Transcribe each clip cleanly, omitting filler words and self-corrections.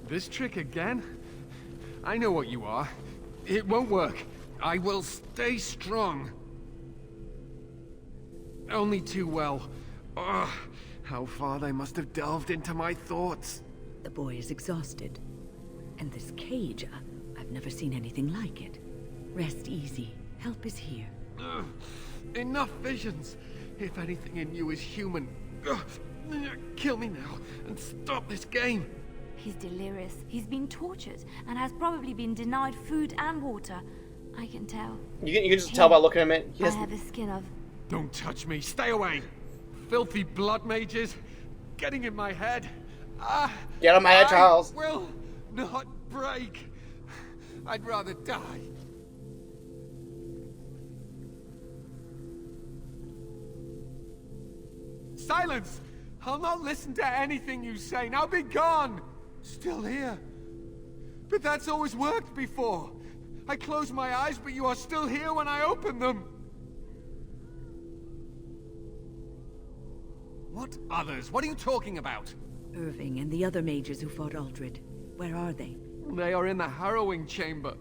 This trick again? I know what you are. It won't work. I will stay strong. Only too well. Ugh, how far they must have delved into my thoughts. The boy is exhausted. And this cage, I've never seen anything like it. Rest easy. Help is here. Ugh, enough visions. If anything in you is human, kill me now and stop this game. He's delirious. He's been tortured and has probably been denied food and water. I can tell. You can just tell by looking at him. I have the skin of... Don't touch me. Stay away. Filthy blood mages. Getting in my head. Get on my head, Charles. I will not break. I'd rather die. Silence! I'll not listen to anything you say. Now be gone! Still here. But that's always worked before. I close my eyes, but you are still here when I open them. What others? What are you talking about? Irving and the other mages who fought Aldred. Where are they? They are in the harrowing chamber.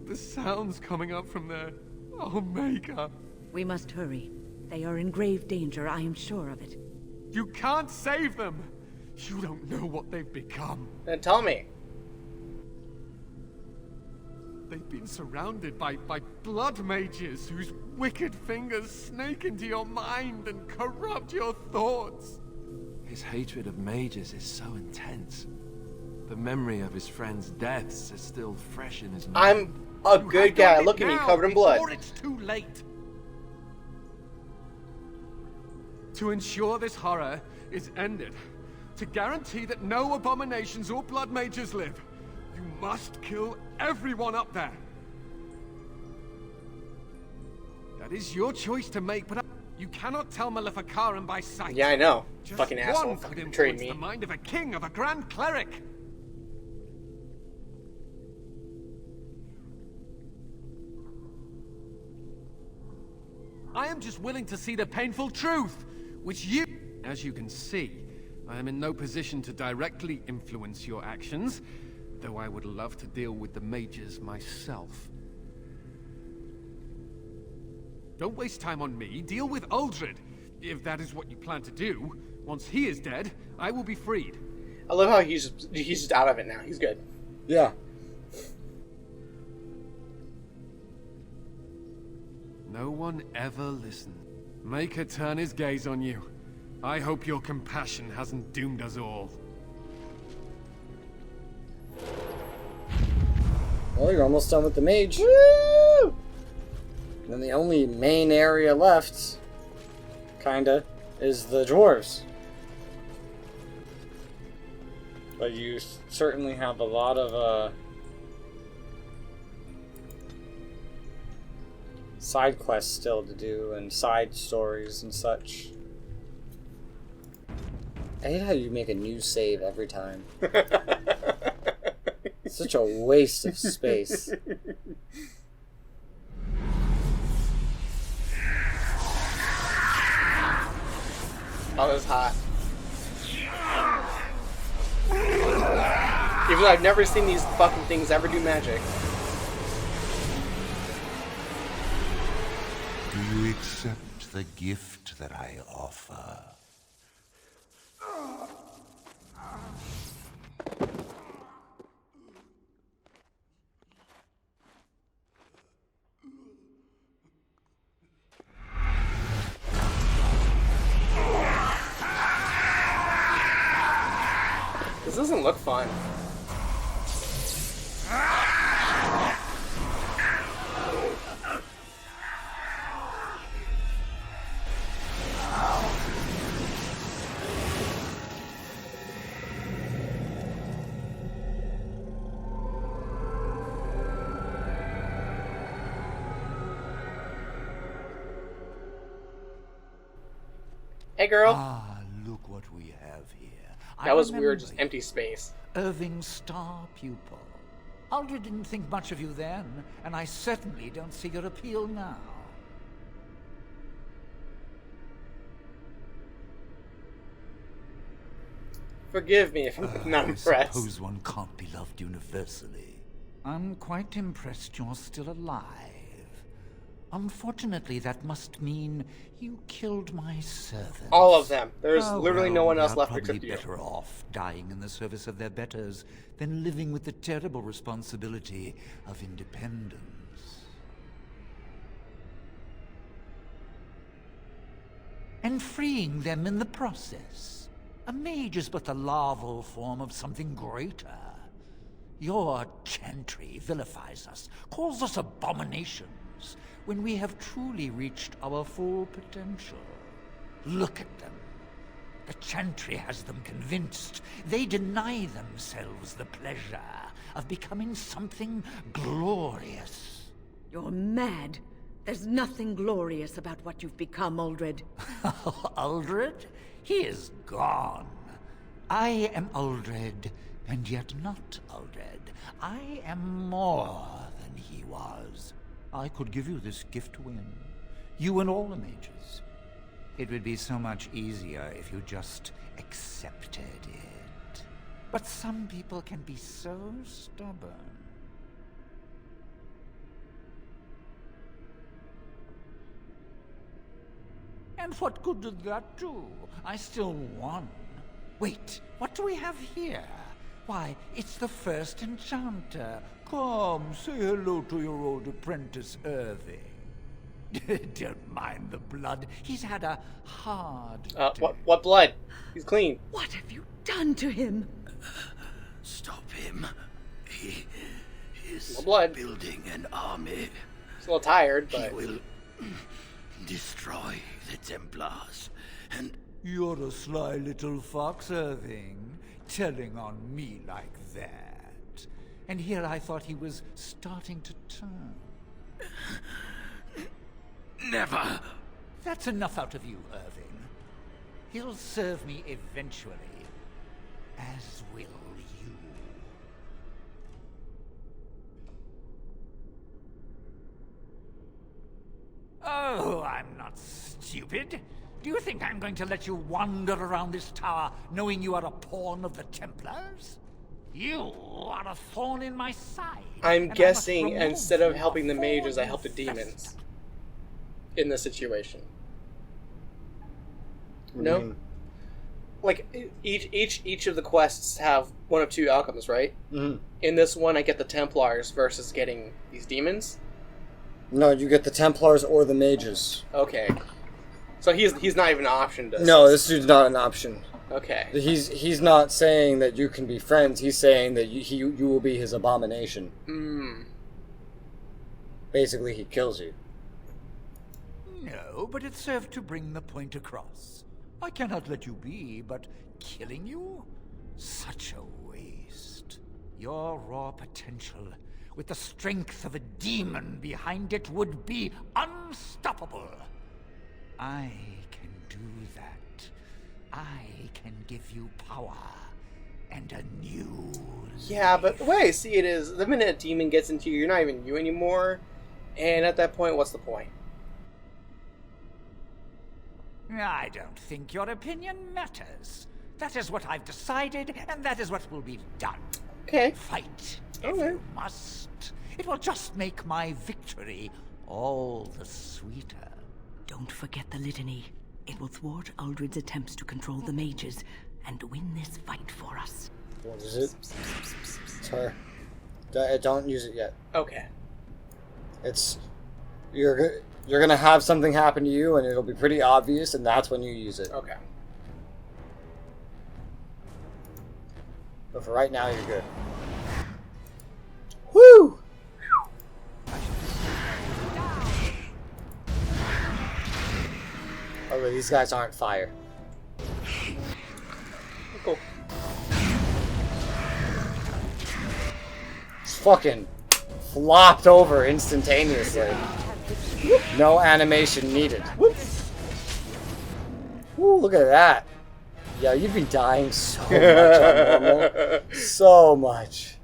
The sounds coming up from there. Oh, Maker. We must hurry. They are in grave danger, I am sure of it. You can't save them! You don't know what they've become. Then tell me. They've been surrounded by blood mages whose wicked fingers snake into your mind and corrupt your thoughts. His hatred of mages is so intense. The memory of his friends' deaths is still fresh in his mind. I'm a good guy. Look at me, covered in blood. Before it's too late. To ensure this horror is ended, to guarantee that no abominations or blood mages live, you must kill everyone up there. That is your choice to make, but you cannot tell Maleficarum by sight. Yeah, I know. Just Fucking asshole. one Fucking could betrayed influence me. the mind of a king, of a grand cleric. I am just willing to see the painful truth, which you... As you can see, I am in no position to directly influence your actions, though I would love to deal with the mages myself. Don't waste time on me, deal with Aldred. If that is what you plan to do, once he is dead, I will be freed. I love how he's just out of it now. He's good. Yeah. No one ever listened. Make her turn his gaze on you. I hope your compassion hasn't doomed us all. Well, you're almost done with the mage. Woo! And then the only main area left, kinda, is the dwarves. But you certainly have a lot of side quests still to do, and side stories and such. I hate how you make a new save every time. It's such a waste of space. Oh, that's hot. Even though I've never seen these fucking things ever do magic. Do you accept the gift that I offer? This doesn't look fun. Hey, girl. Ah, look what we have here. That was weird, just empty space. Irving's star pupil. Aldred didn't think much of you then, and I certainly don't see your appeal now. Forgive me if I'm not I impressed. suppose one can't be loved universally. I'm quite impressed you're still alive. Unfortunately, that must mean you killed my servants. All of them. There's Oh, literally no well, one else they're left probably except you. better off dying in the service of their betters than living with the terrible responsibility of independence. And freeing them in the process. A mage is but the larval form of something greater. Your chantry vilifies us, calls us abominations, when we have truly reached our full potential. Look at them. The chantry has them convinced. They deny themselves the pleasure of becoming something glorious. You're mad. There's nothing glorious about what you've become, Uldred. Uldred? He is gone. I am Uldred, and yet not Uldred. I am more than he was. I could give you this gift to win. You and all the mages. It would be so much easier if you just accepted it. But some people can be so stubborn. And what good did that do? I still won. Wait, what do we have here? Why, it's the first enchanter. Come, say hello to your old apprentice, Irving. Don't mind the blood. He's had a hard day. What blood? He's clean. What have you done to him? Stop him. He is No blood. building an army. He's a little tired, but... He will destroy the Templars, and You're a sly little fox, Irving, telling on me like that. And here I thought he was starting to turn. never. That's enough out of you, Irving. He'll serve me eventually, as will you. Oh, I'm not stupid. Do you think I'm going to let you wander around this tower knowing you are a pawn of the Templars? You are a thorn in my side. I'm and I guessing must remove instead of you helping the before mages, I you help the fester. demons. In this situation. What do you mean? Like, each of the quests have one of two outcomes, right? Mm-hmm. In this one, I get the Templars versus getting these demons. No, you get the Templars or the mages. Okay. So he's not even an option to... No, this dude's not an option. Okay. He's not saying that you can be friends. He's saying that you will be his abomination. Basically, he kills you. No, but it served to bring the point across. I cannot let you be, but killing you? Such a waste. Your raw potential, with the strength of a demon behind it, would be unstoppable. I can do that. I can give you power and a new Yeah, but the way I see it is, the minute a demon gets into you, you're not even you anymore. And at that point, what's the point? I don't think your opinion matters. That is what I've decided, and that is what will be done. Okay. Fight, if Okay. you must. It will just make my victory all the sweeter. Don't forget the litany. It will thwart Uldred's attempts to control the mages and win this fight for us. What is it? It's her. Don't use it yet. Okay. It's you're gonna have something happen to you, and it'll be pretty obvious, and that's when you use it. Okay. But for right now, you're good. Woo! Oh, these guys aren't fire. Cool. It's fucking flopped over instantaneously. No animation needed. Woo, look at that. Yeah, you'd be dying so much on normal. So much.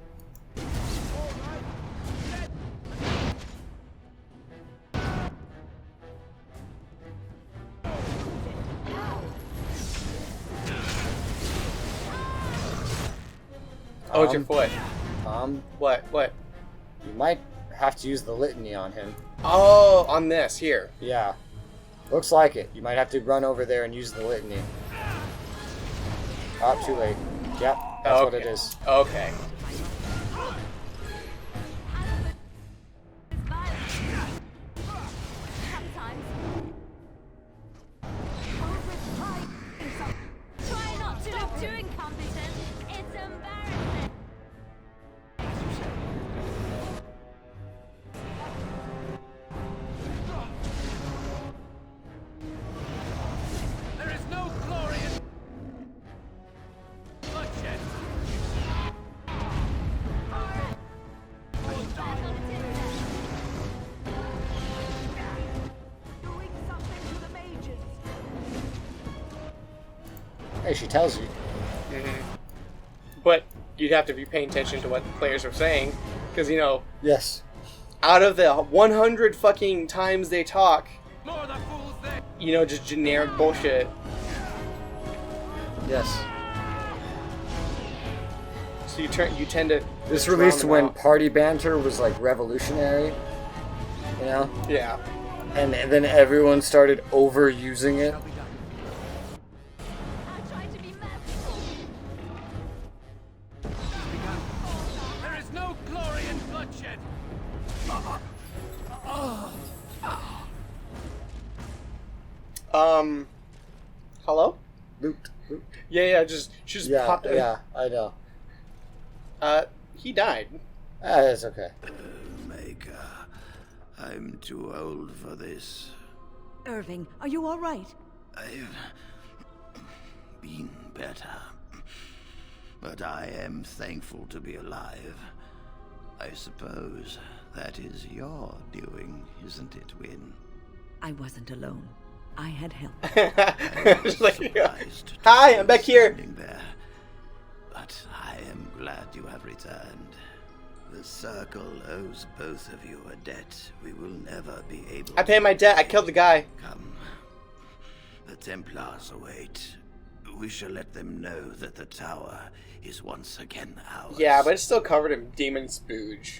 Oh, it's your foot. What? You might have to use the litany on him. Oh, on this, here. Yeah. Looks like it. You might have to run over there and use the litany. Oh, too late. Yep, that's what it is. Okay. Try not to look too incompetent. It's embarrassing. There is no glory in bloodshed. Hey, she tells you. But you'd have to be paying attention to what the players are saying, because you know, Yes. out of the 100 fucking times they talk, More the fools there. you know, just generic bullshit. Yes. So you tend to. This drown released them when out. party banter was like revolutionary, you know? Yeah. And then everyone started overusing it. I try to be merciful. There is no glory in bloodshed. Hello? Loot. Yeah, she just popped in. Yeah, I know. He died. That's okay. Omega, I'm too old for this. Irving, are you all right? I've been better. But I am thankful to be alive. I suppose that is your doing, isn't it, Win? I wasn't alone. I had help. Just like, Surprised to hi, see I'm back you here. standing there. But I am glad you have returned. The Circle owes both of you a debt we will never be able I paid my debt. I killed the guy. Come. The Templars await. We shall let them know that the tower is once again ours. Yeah, but it's still covered in demon spooge.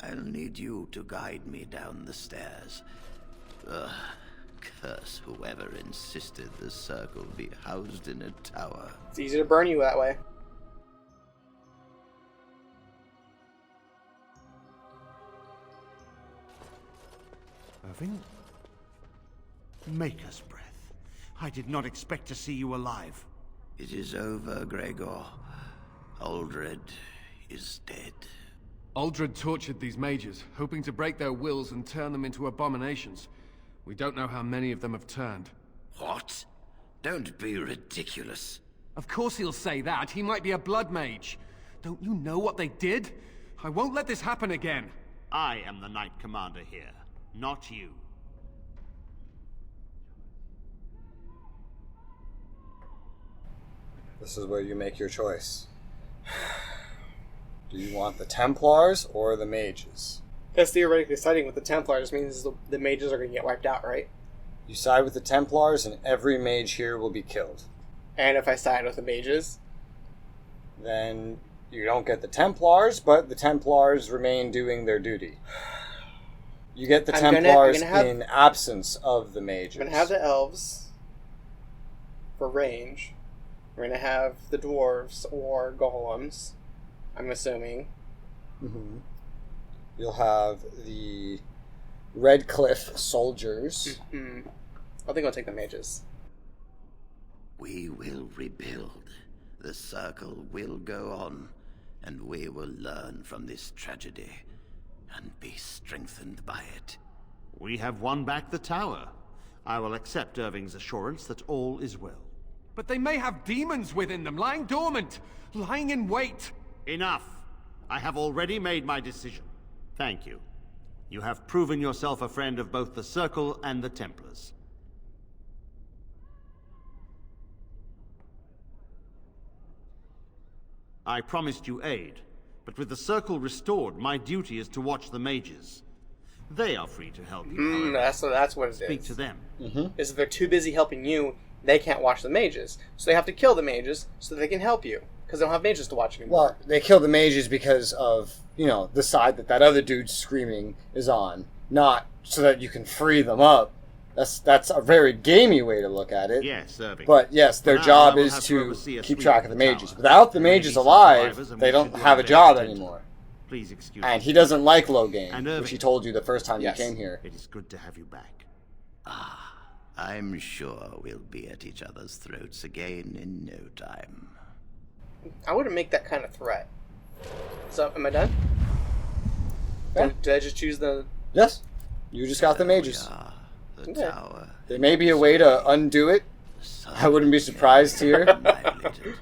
I'll need you to guide me down the stairs. Curse whoever insisted the Circle be housed in a tower. It's easy to burn you that way. Irving? Maker's breath. I did not expect to see you alive. It is over, Gregor. Aldred is dead. Aldred tortured these mages, hoping to break their wills and turn them into abominations. We don't know how many of them have turned. What? Don't be ridiculous. Of course he'll say that. He might be a blood mage. Don't you know what they did? I won't let this happen again. I am the Knight Commander here, not you. This is where you make your choice. Do you want the Templars or the mages? That's theoretically siding with the Templars means the mages are going to get wiped out, right? You side with the Templars and every mage here will be killed. And if I side with the mages, Then you don't get the Templars, but the Templars remain doing their duty. You get the I'm gonna Templars have- in absence of the mages. I'm going to have the elves for range. We're going to have the dwarves or golems, I'm assuming. Mhm. You'll have the Red Cliff soldiers. I think I'll take the mages. We will rebuild. The Circle will go on, and we will learn from this tragedy and be strengthened by it. We have won back the tower. I will accept Irving's assurance that all is well. But they may have demons within them, lying dormant, lying in wait. Enough! I have already made my decision. Thank you. You have proven yourself a friend of both the Circle and the Templars. I promised you aid, but with the Circle restored, my duty is to watch the mages. They are free to help you. That's what it is. Speak to them. Is if they're too busy helping you, they can't watch the mages. So they have to kill the mages so they can help you. Because they don't have mages to watch anymore. Well, they kill the mages because of, you know, the side that other dude screaming is on. Not so that you can free them up. That's a very gamey way to look at it. Yes, Irving. But yes, their For now, job I will is have to to oversee a keep sweep track of of the the mages. tower. Without the There may mages be some alive, survivors, and they we don't should do have our a best job to tend to anymore. them. Please excuse And me. he doesn't like low game, And which Irving. he told you the first time Yes. you came here. It is good to have you back. I'm sure we'll be at each other's throats again in no time. I wouldn't make that kind of threat. So, am I done? Yeah. Did I just choose the... Yes, you just got the There we mages. are, the Okay. tower. There may be a way to undo it. I wouldn't be surprised here. Annihilated.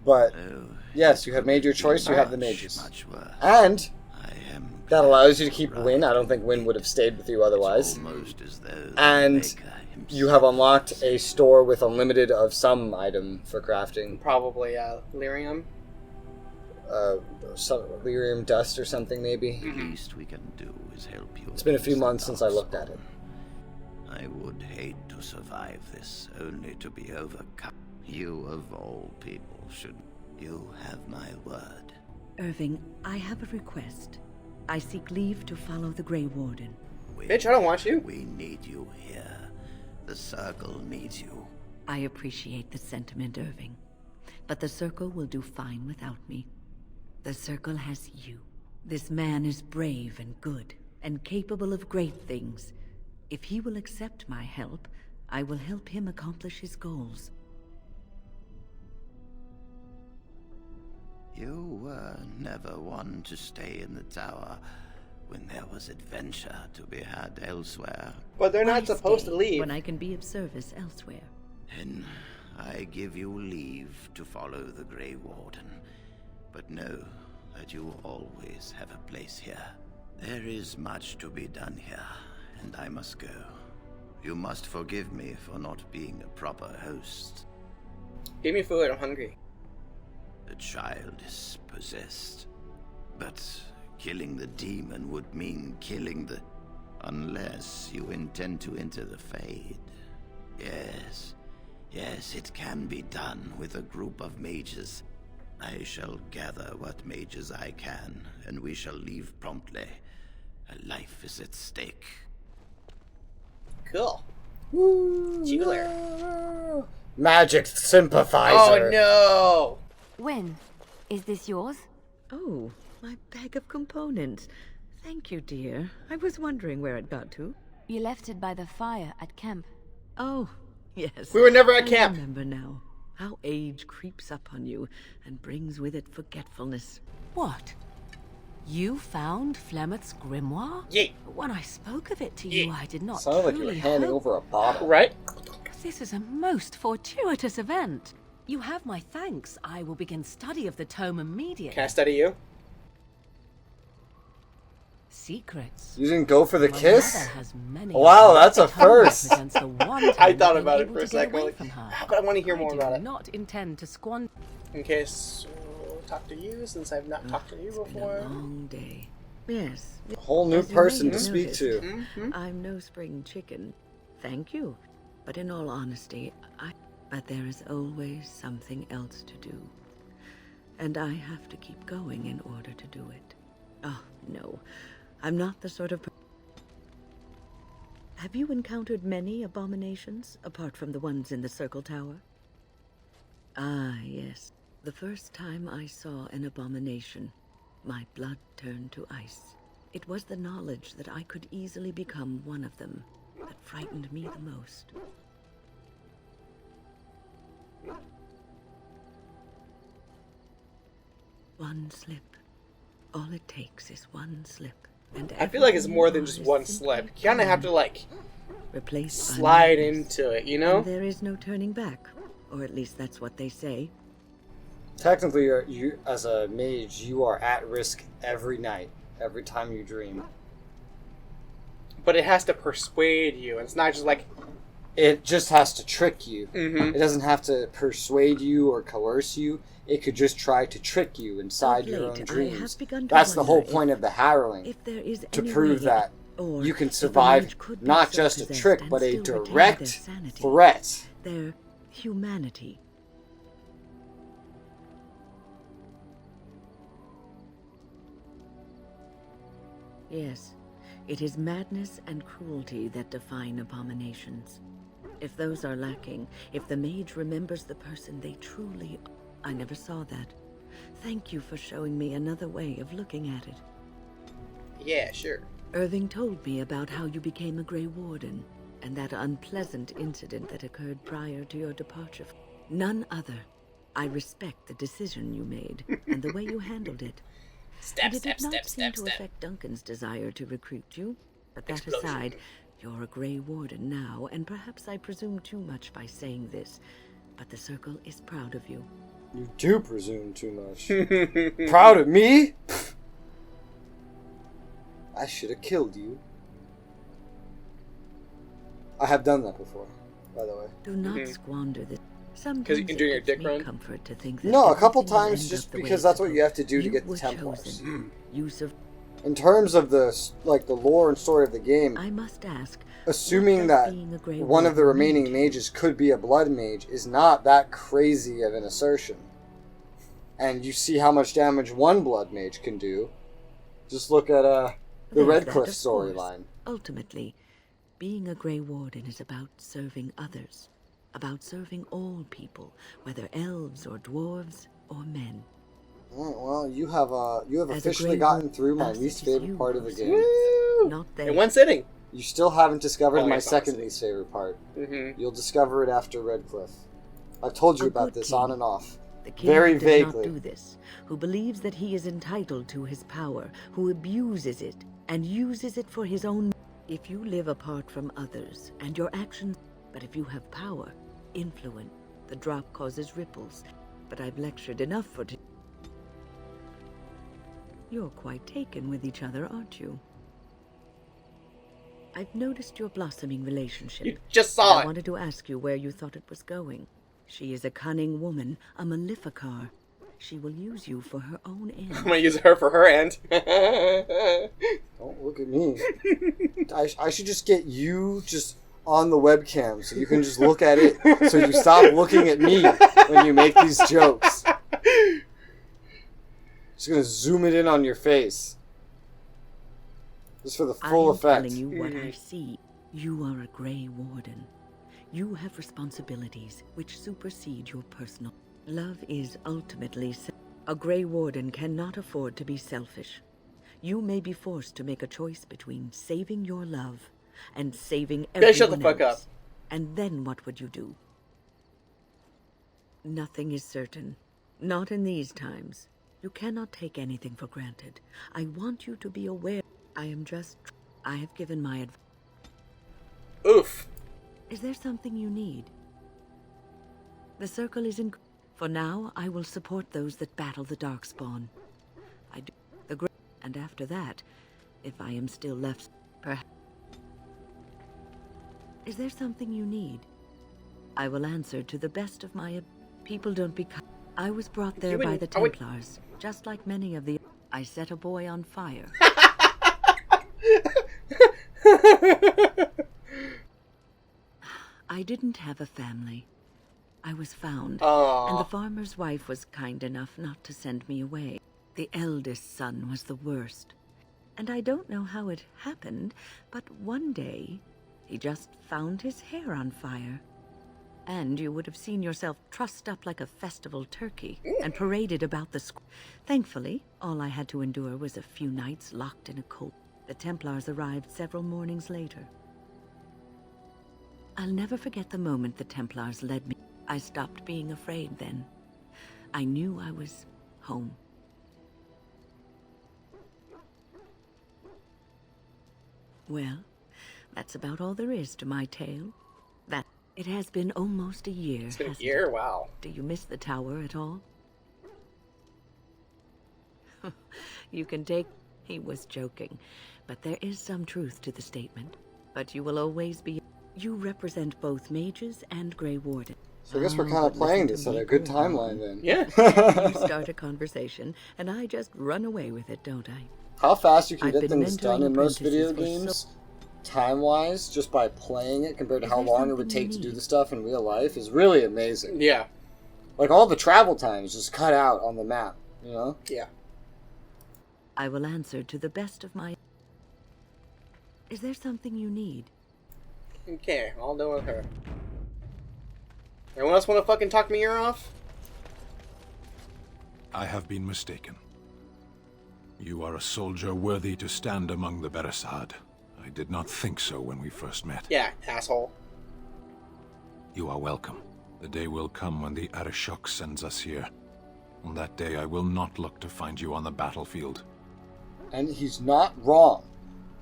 But Oh, yes, you have made your choice. You have the mages. much worse. And I am that allows you to keep Win. I don't think Win would have stayed with you otherwise. almost as though the And Maker you have unlocked a store with unlimited of some item for crafting. Probably, lyrium. Some lyrium dust or something, maybe. The least we can do is help you. It's been a few against the months since I looked at it. I would hate to survive this, only to be overcome. You of all people should. You have my word. Irving, I have a request. I seek leave to follow the Grey Warden. Bitch, I don't want you. We need you here. The Circle needs you. I appreciate the sentiment, Irving. But the Circle will do fine without me. The Circle has you. This man is brave and good, and capable of great things. If he will accept my help, I will help him accomplish his goals. You were never one to stay in the tower when there was adventure to be had elsewhere. But they're not Why supposed stay to leave. when I can be of service elsewhere? Then I give you leave to follow the Grey Warden. But know that you always have a place here. There is much to be done here, and I must go. You must forgive me for not being a proper host. Give me food, I'm hungry. The child is possessed. But killing the demon would mean killing the... Unless you intend to enter the Fade. Yes, it can be done with a group of mages. I shall gather what mages I can, and we shall leave promptly. A life is at stake. Cool. Jeweler. Magic sympathizer. Oh no! Win, is this yours? Oh, my bag of components. Thank you, dear. I was wondering where it got to. You left it by the fire at camp. Oh, yes. We were never at camp. I remember now. How age creeps up on you and brings with it forgetfulness. What? You found Flemeth's grimoire? Yay. When I spoke of it to you, I did not Sounded like you were truly handing hope. over a bottle. Right? This is a most fortuitous event. You have my thanks. I will begin study of the tome immediately. Can I study you? Secrets. You didn't go for the My kiss? mother has many Wow, of them. that's a The tome first. represents the one I time thought I've about been it for able a to get second. away Like, from her. but I want to hear more I about do it. not intend to squander. In case we'll talk to you, since I've not talked to you It's been before. a long day. Yes. A whole new As you may person to have speak noticed, to. I'm no spring chicken. Thank you. But in all honesty, But there is always something else to do. And I have to keep going in order to do it. Oh, no. I'm not the sort of... Have you encountered many abominations, apart from the ones in the Circle Tower? Ah, yes. The first time I saw an abomination, my blood turned to ice. It was the knowledge that I could easily become one of them that frightened me the most. One slip. All it takes is one slip. And I feel like it's more than just everything one is slip. simply You kind of have to, like, replaced by slide madness. into it, you know? And there is no turning back. Or at least that's what they say. Technically, you as a mage, you are at risk every night, every time you dream. But it has to persuade you. It's not just like... It just has to trick you. Mm-hmm. It doesn't have to persuade you or coerce you. It could just try to trick you inside Of your late, own I dreams. have begun to That's the whole wonder point of the harrowing. If there is To any prove way, that or you can if the survive mage could be not just a self-possessed trick, and but a still retain direct their sanity, threat. their humanity. Yes, it is madness and cruelty that define abominations. If those are lacking, if the mage remembers the person they truly are, I never saw that. Thank you for showing me another way of looking at it. Yeah, sure. Irving told me about how you became a Grey Warden, and that unpleasant incident that occurred prior to your departure. None other. I respect the decision you made, and the way you handled it. Step, And it step, did not step, seem step, to step. affect Duncan's desire to recruit you. But that Explosion. aside, you're a Grey Warden now, and perhaps I presume too much by saying this, but the Circle is proud of you. You do presume too much. Proud of me? Pfft. I should have killed you. I have done that before, by the way. Do not squander this. Because you can do your dick run? Comfort to think that No, a couple everything will times end just up the way because it's that's what you have to supposed. do to get the were Templars. chosen. Use of In terms of the lore and story of the game, I must ask, assuming what that does being a Grey one of the Warden remaining mean? mages could be a blood mage is not that crazy of an assertion. And you see how much damage one blood mage can do. Just look at the There's Redcliffe that, of course. storyline. Ultimately, being a Grey Warden is about serving others, about serving all people, whether elves or dwarves or men. Well, you have As a officially Grey gotten Warden, through my thus least it is favorite you part of the who game. Woo! Not them. In one sitting. You still haven't discovered Oh, my it's not second listening. least favorite part. Mm-hmm. You'll discover it after Redcliffe. I've told you A about good this king. on and off. The king Very who does vaguely. not do this, who believes that he is entitled to his power, who abuses it and uses it for his own. If you live apart from others and your actions, but if you have power, influence, the drop causes ripples. But I've lectured enough for today. You're quite taken with each other, aren't you? I've noticed your blossoming relationship. You just and saw I it. wanted to ask you where you thought it was going. She is a cunning woman, a Maleficar. She will use you for her own I'm ends. gonna use her for her end. Don't look at me. I should just get you just on the webcam so you can just look at it so you stop looking at me when you make these jokes. Just gonna zoom it in on your face. Just for the full I am effect. telling you what I see. You are a Grey Warden. You have responsibilities which supersede your personal. Love is ultimately a Grey Warden cannot afford to be selfish. You may be forced to make a choice between saving your love and saving everyone Shut the fuck else. up. And then what would you do? Nothing is certain. Not in these times. You cannot take anything for granted. I want you to be aware. I have given my advice. Oof. Is there something you need? The Circle is in. For now, I will support those that battle the Darkspawn. I do the great, and after that, if I am still left, perhaps. Is there something you need? I will answer to the best of my. People don't become. I was brought there by the Templars, just like many of the. I set a boy on fire. I didn't have a family. I was found, and the farmer's wife was kind enough not to send me away. The eldest son was the worst, and I don't know how it happened, but one day, he just found his hair on fire. And you would have seen yourself trussed up like a festival turkey and paraded about the square. Thankfully, all I had to endure was a few nights locked in a cold. The Templars arrived several mornings later. I'll never forget the moment the Templars led me. I stopped being afraid then. I knew I was home. Well, that's about all there is to my tale. That it has been almost a year. It's been a hasn't year? it? Wow. Do you miss the tower at all? You can take. He was joking, but there is some truth to the statement. But you will always be. You represent both mages and Grey Warden. So I guess we're kind of playing this at a good timeline then. Yeah. You start a conversation, and I just run away with it, don't I? How fast you can I've get been things done mentoring in most video apprentices for games, time-wise, just by playing it compared to Is how there long it would something you take to do need? the stuff in real life is really amazing. Yeah. Like all the travel times just cut out on the map, you know? Yeah. I will answer to the best of my. Is there something you need? Okay, I'll deal with her. Anyone else want to fucking talk me ear off? I have been mistaken. You are a soldier worthy to stand among the Beresad. I did not think so when we first met. Yeah, asshole. You are welcome. The day will come when the Arishok sends us here. On that day, I will not look to find you on the battlefield. And he's not wrong.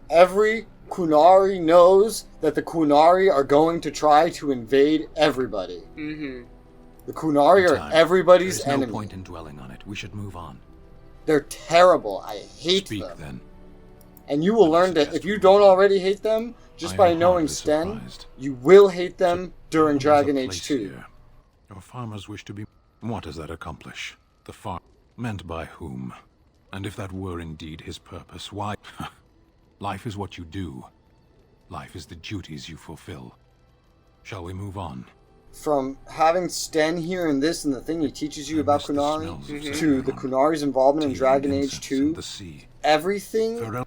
Every Qunari knows that the Qunari are going to try to invade everybody. Mm-hmm. The Qunari are everybody's enemy. enemy. There's no point in dwelling on it. We should move on. They're terrible. I hate Speak, them. then. And you will learn that if you don't already hate them, just by knowing Sten, you will hate them during Dragon Age 2. Here. Your farmers wish to be... What does that accomplish? The farm... Meant by whom? And if that were indeed his purpose, why... Life is what you do. Life is the duties you fulfill. Shall we move on? From having Sten here in this and the thing he teaches you about Qunari, to the Qunari's involvement in Dragon Age 2, everything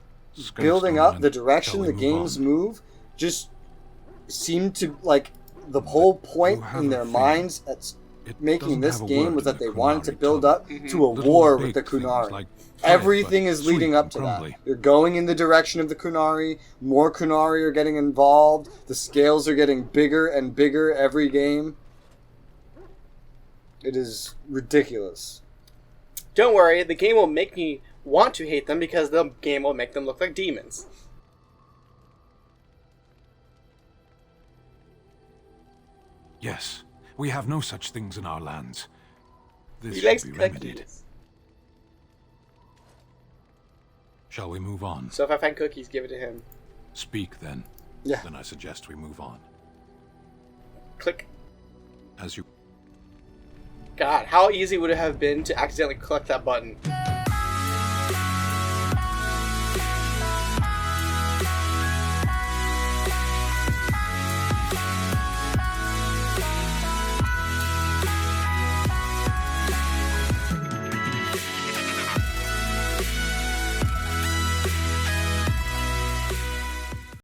building up, the direction the games move, just seemed to, like, the whole point in their minds at making this game was that they wanted to build up to a war with the Qunari. Everything is leading up to that. You're going in the direction of the Qunari, more Qunari are getting involved, the scales are getting bigger and bigger every game. It is ridiculous. Don't worry, the game will make me want to hate them because the game will make them look like demons. Yes, we have no such things in our lands. This He likes should be remedied. cookies. Shall we move on? So if I find cookies, give it to him. Speak, then. Yeah. Then I suggest we move on. Click. As you... God, how easy would it have been to accidentally click that button?